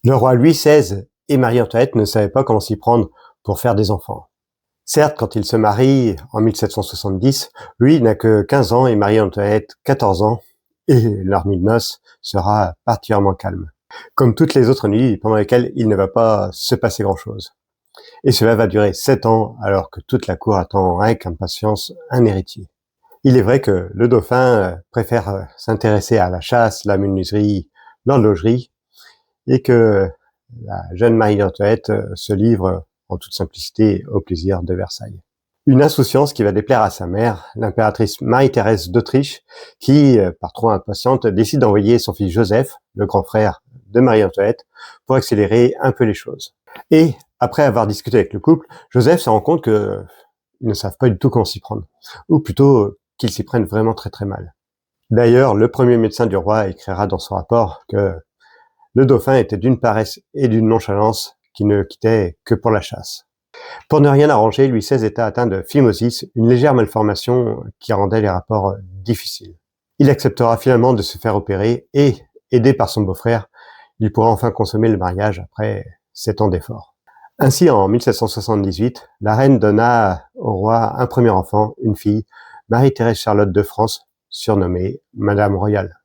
Le roi Louis XVI et Marie-Antoinette ne savaient pas comment s'y prendre pour faire des enfants. Certes, quand ils se marient en 1770, Louis n'a que 15 ans et Marie-Antoinette 14 ans, et leur nuit de noces sera particulièrement calme. Comme toutes les autres nuits pendant lesquelles il ne va pas se passer grand-chose. Et cela va durer 7 ans alors que toute la cour attend avec impatience un héritier. Il est vrai que le dauphin préfère s'intéresser à la chasse, la menuiserie, l'horlogerie, et que la jeune Marie-Antoinette se livre en toute simplicité au plaisir de Versailles. Une insouciance qui va déplaire à sa mère, l'impératrice Marie-Thérèse d'Autriche, qui, par trop impatiente, décide d'envoyer son fils Joseph, le grand frère de Marie-Antoinette, pour accélérer un peu les choses. Et, après avoir discuté avec le couple, Joseph se rend compte qu'ils ne savent pas du tout comment s'y prendre. Ou plutôt, qu'ils s'y prennent vraiment très très mal. D'ailleurs, le premier médecin du roi écrira dans son rapport que le dauphin était d'une paresse et d'une nonchalance qui ne quittait que pour la chasse. Pour ne rien arranger, Louis XVI était atteint de phimosis, une légère malformation qui rendait les rapports difficiles. Il acceptera finalement de se faire opérer et, aidé par son beau-frère, il pourra enfin consommer le mariage après 7 ans d'efforts. Ainsi, en 1778, la reine donna au roi un premier enfant, une fille, Marie-Thérèse Charlotte de France, surnommée Madame Royale.